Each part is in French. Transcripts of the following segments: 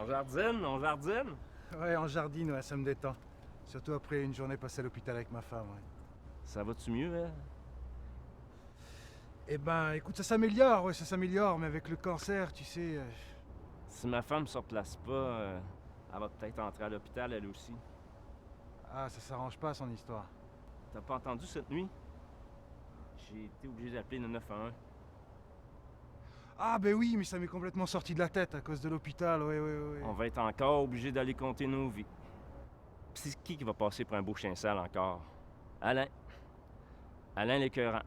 On jardine, on jardine. Ouais, en jardine, ouais, ça me détend. Surtout après une journée passée à l'hôpital avec ma femme, ouais. Ça va-tu mieux, hein? Eh ben, écoute, ça s'améliore, mais avec le cancer, tu sais... Si ma femme se replace pas, elle va peut-être entrer à l'hôpital, elle aussi. Ah, ça s'arrange pas, son histoire. T'as pas entendu cette nuit? J'ai été obligé d'appeler le 911. Ah, ben oui, mais ça m'est complètement sorti de la tête à cause de l'hôpital, ouais. On va être encore obligé d'aller compter nos vies. Pis c'est qui va passer pour un beau chien sale encore? Alain. Alain l'écœurant.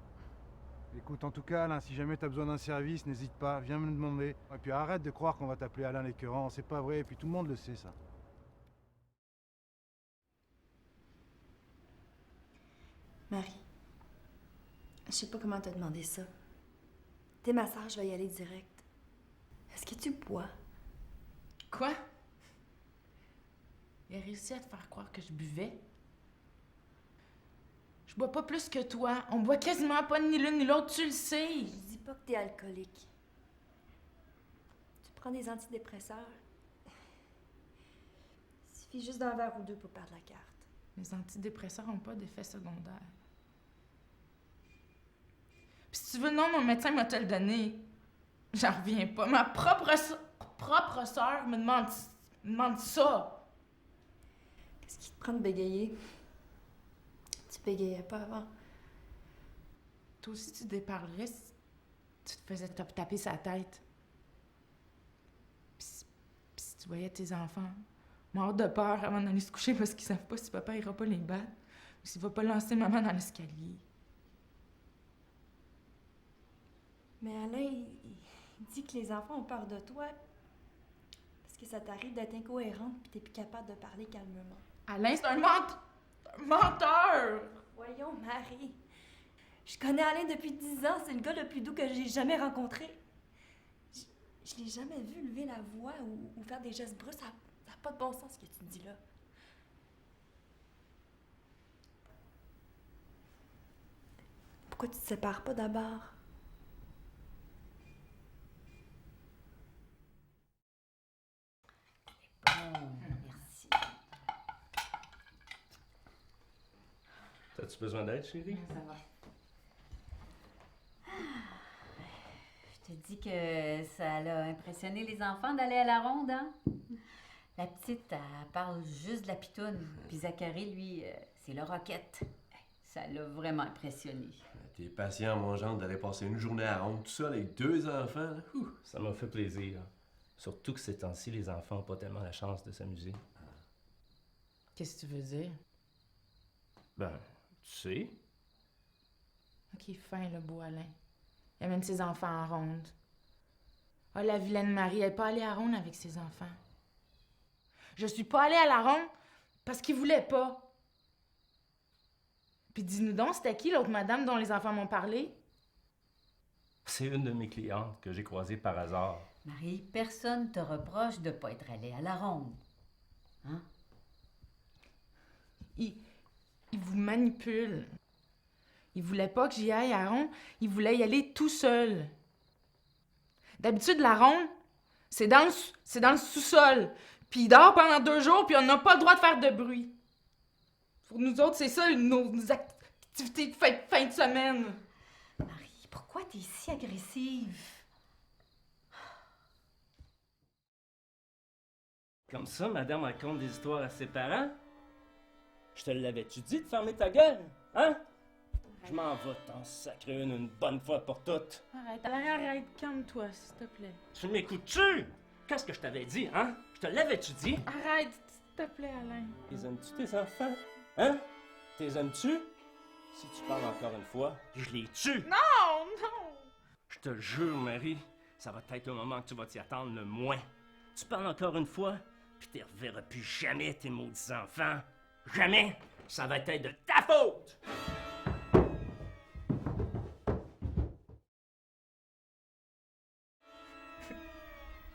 Écoute, en tout cas, Alain, si jamais t'as besoin d'un service, n'hésite pas, viens me le demander. Et puis arrête de croire qu'on va t'appeler Alain l'écœurant, c'est pas vrai, et puis tout le monde le sait, ça. Marie, je sais pas comment te demander ça. Tes massages, je vais y aller direct. Est-ce que tu bois? Quoi? Il a réussi à te faire croire que je buvais? Je bois pas plus que toi. On boit quasiment pas ni l'une ni l'autre, tu le sais. Je dis pas que t'es alcoolique. Tu prends des antidépresseurs. Il suffit juste d'un verre ou deux pour perdre la carte. Les antidépresseurs ont pas d'effet secondaire. Puis si tu veux le nom, mon médecin m'a te le donné. J'en reviens pas. Ma propre sœur me demande ça. Qu'est-ce qui te prend de bégayer? Tu bégayais pas avant. Toi aussi, tu déparlerais si tu te faisais taper sa tête. Puis si tu voyais tes enfants morts de peur avant d'aller se coucher parce qu'ils savent pas si papa ira pas les battre ou s'il va pas lancer maman dans l'escalier. Mais Alain, il dit que les enfants ont peur de toi parce que ça t'arrive d'être incohérente puis t'es plus capable de parler calmement. Alain, c'est un menteur! Voyons, Marie. Je connais Alain depuis 10 ans. C'est le gars le plus doux que j'ai jamais rencontré. Je l'ai jamais vu lever la voix ou faire des gestes brusques. Ça n'a pas de bon sens ce que tu dis là. Pourquoi tu te sépares pas d'abord? Merci. T'as-tu besoin d'aide, chérie? Ça va. Je te dis que ça a impressionné les enfants d'aller à la ronde, hein? La petite, elle parle juste de la pitoune. Puis Zachary, lui, c'est le roquette. Ça l'a vraiment impressionné. T'es patient, mon gendre, d'aller passer une journée à ronde tout seul avec 2 enfants. Là. Ça m'a fait plaisir. Surtout que ces temps-ci, les enfants n'ont pas tellement la chance de s'amuser. Qu'est-ce que tu veux dire? Ben, tu sais. Ok, fin le beau Alain. Il amène ses enfants en ronde. Ah, la vilaine Marie, elle n'est pas allée à ronde avec ses enfants. Je suis pas allée à la ronde parce qu'il voulait pas. Puis dis-nous donc, c'était qui l'autre madame dont les enfants m'ont parlé? C'est une de mes clientes que j'ai croisée par hasard. Marie, personne te reproche de pas être allée à la ronde. Hein? Il vous manipule. Il voulait pas que j'y aille à la ronde, il voulait y aller tout seul. D'habitude, la ronde, c'est dans le sous-sol. Puis il dort pendant 2 jours, puis on n'a pas le droit de faire de bruit. Pour nous autres, c'est ça, nos activités de fin de semaine. Marie, pourquoi t'es si agressive? Comme ça, madame raconte des histoires à ses parents? Je te l'avais-tu dit de fermer ta gueule? Hein? Je m'en vais t'en sacrer une bonne fois pour toutes. Arrête, calme-toi, s'il te plaît. Tu m'écoutes-tu? Qu'est-ce que je t'avais dit, hein? Je te l'avais-tu dit? Arrête, s'il te plaît, Alain. Les aimes-tu, tes enfants? Hein? T'es aimes-tu? Si tu parles encore une fois, je les tue! Non, non! Je te jure, Marie, ça va être le moment que tu vas t'y attendre le moins. Tu parles encore une fois, puis tu ne reverras plus jamais tes maudits enfants. Jamais! Ça va être de ta faute!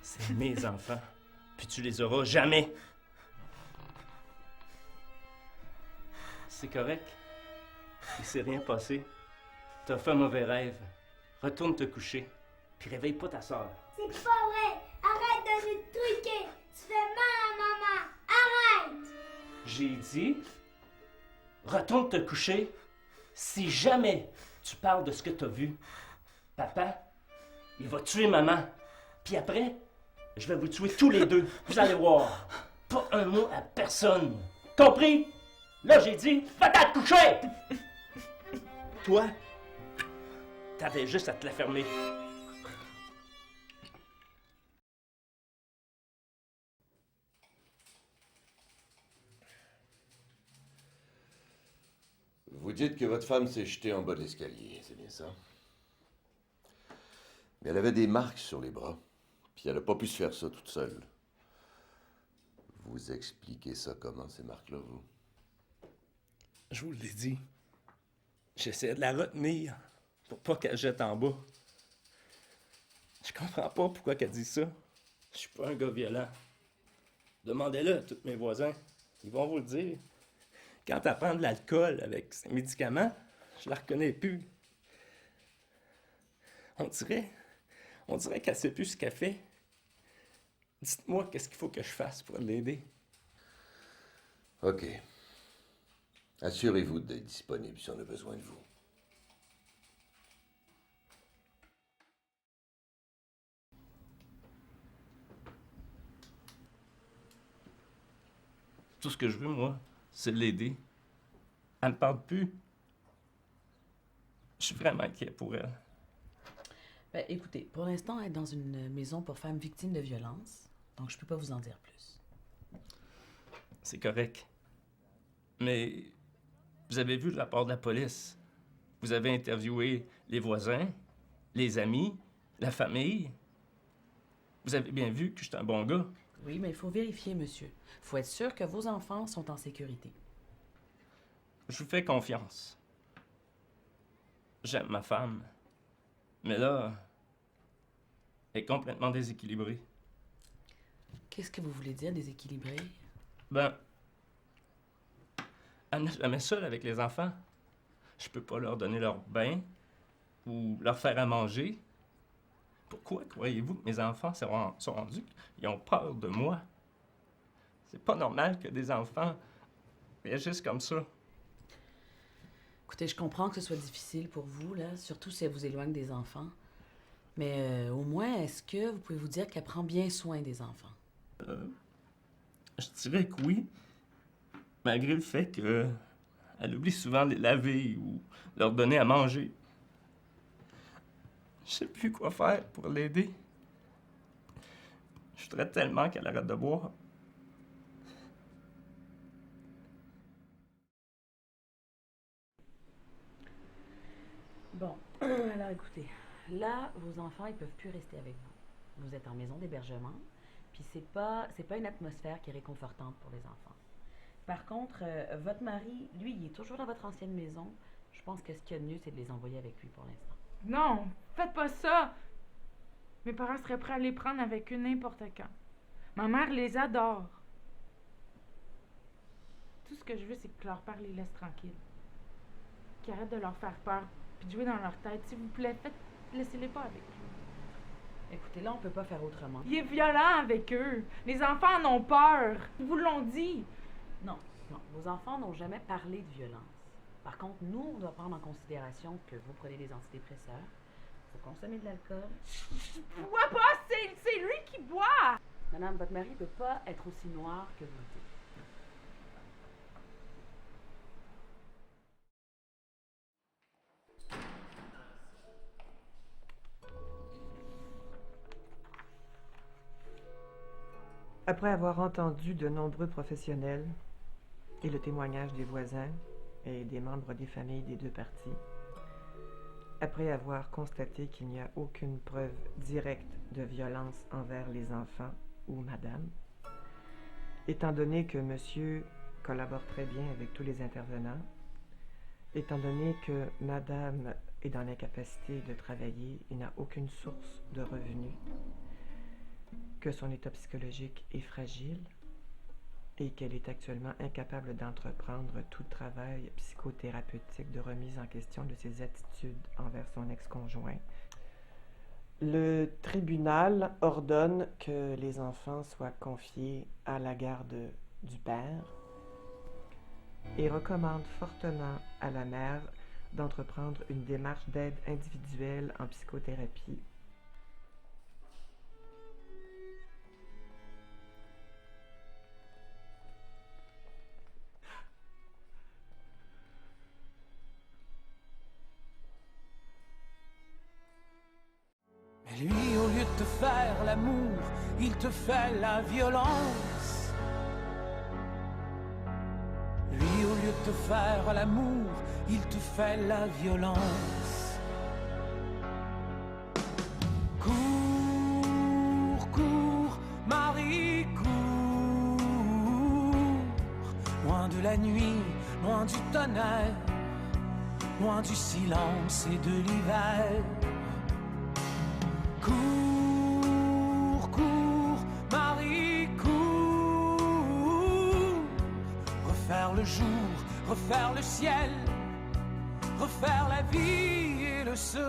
C'est mes enfants, puis tu les auras jamais. C'est correct. Il s'est rien passé. T'as fait un mauvais rêve. Retourne te coucher, puis réveille pas ta sœur. C'est pas vrai! Arrête de nous truquer! Tu fais J'ai dit, retourne te coucher. Si jamais tu parles de ce que t'as vu, papa, il va tuer maman. Puis après, je vais vous tuer tous les deux. Vous allez voir. Pas un mot à personne. Compris? Là, j'ai dit, va-t'en te coucher! Toi, t'avais juste à te la fermer. Vous dites que votre femme s'est jetée en bas de l'escalier, c'est bien ça? Mais elle avait des marques sur les bras, puis elle n'a pas pu se faire ça toute seule. Vous expliquez ça comment, ces marques-là, vous? Je vous l'ai dit. J'essayais de la retenir pour pas qu'elle jette en bas. Je comprends pas pourquoi qu'elle dit ça. Je suis pas un gars violent. Demandez-le à tous mes voisins. Ils vont vous le dire. Quand elle prend de l'alcool avec ses médicaments, je la reconnais plus. On dirait qu'elle sait plus ce qu'elle fait. Dites-moi qu'est-ce qu'il faut que je fasse pour l'aider. OK. Assurez-vous d'être disponible si on a besoin de vous. Tout ce que je veux, moi, c'est l'aider. Elle me parle plus. Je suis vraiment inquiet pour elle. Ben, écoutez, pour l'instant, elle est dans une maison pour femmes victimes de violences, donc je peux pas vous en dire plus. C'est correct. Mais vous avez vu le rapport de la police. Vous avez interviewé les voisins, les amis, la famille. Vous avez bien vu que j'étais un bon gars. Oui, mais il faut vérifier, monsieur. Il faut être sûr que vos enfants sont en sécurité. Je vous fais confiance. J'aime ma femme. Mais là, elle est complètement déséquilibrée. Qu'est-ce que vous voulez dire, déséquilibré? Ben, elle n'est jamais seule avec les enfants. Je peux pas leur donner leur bain ou leur faire à manger. Pourquoi croyez-vous que mes enfants sont rendus? Ils ont peur de moi. C'est pas normal que des enfants réagissent comme ça. Écoutez, je comprends que ce soit difficile pour vous, là, surtout si elle vous éloigne des enfants. Mais au moins, est-ce que vous pouvez vous dire qu'elle prend bien soin des enfants? Je dirais que oui, malgré le fait qu'elle oublie souvent de les laver ou leur donner à manger. Je sais plus quoi faire pour l'aider. Je voudrais tellement qu'elle arrête de boire. Bon, alors écoutez, là, vos enfants, ils peuvent plus rester avec vous. Vous êtes en maison d'hébergement, puis c'est pas une atmosphère qui est réconfortante pour les enfants. Par contre, votre mari, lui, il est toujours dans votre ancienne maison. Je pense que ce qu'il y a de mieux, c'est de les envoyer avec lui pour l'instant. Non, faites pas ça! Mes parents seraient prêts à les prendre avec eux n'importe quand. Ma mère les adore. Tout ce que je veux, c'est que leur père les laisse tranquilles. Qu'ils arrêtent de leur faire peur, puis de jouer dans leur tête. S'il vous plaît, laissez-les pas avec eux. Écoutez, là, on peut pas faire autrement. Il est violent avec eux. Les enfants en ont peur. Ils vous l'ont dit. Non, vos enfants n'ont jamais parlé de violence. Par contre, nous, on doit prendre en considération que vous prenez des antidépresseurs, vous consommez de l'alcool. Je bois pas, c'est lui qui boit! Madame, votre mari ne peut pas être aussi noir que vous le dites. Après avoir entendu de nombreux professionnels et le témoignage des voisins et des membres des familles des deux parties, après avoir constaté qu'il n'y a aucune preuve directe de violence envers les enfants ou madame, étant donné que monsieur collabore très bien avec tous les intervenants, étant donné que madame est dans l'incapacité de travailler et n'a aucune source de revenus, que son état psychologique est fragile et qu'elle est actuellement incapable d'entreprendre tout travail psychothérapeutique de remise en question de ses attitudes envers son ex-conjoint. Le tribunal ordonne que les enfants soient confiés à la garde du père et recommande fortement à la mère d'entreprendre une démarche d'aide individuelle en psychothérapie. Mais lui, au lieu de te faire l'amour, il te fait la violence. Lui, au lieu de te faire l'amour, il te fait la violence. Cours, cours, Marie, cours. Loin de la nuit, loin du tonnerre, loin du silence et de l'hiver. Cours, cours, Marie, cours. Refaire le jour, refaire le ciel, refaire la vie et le soleil.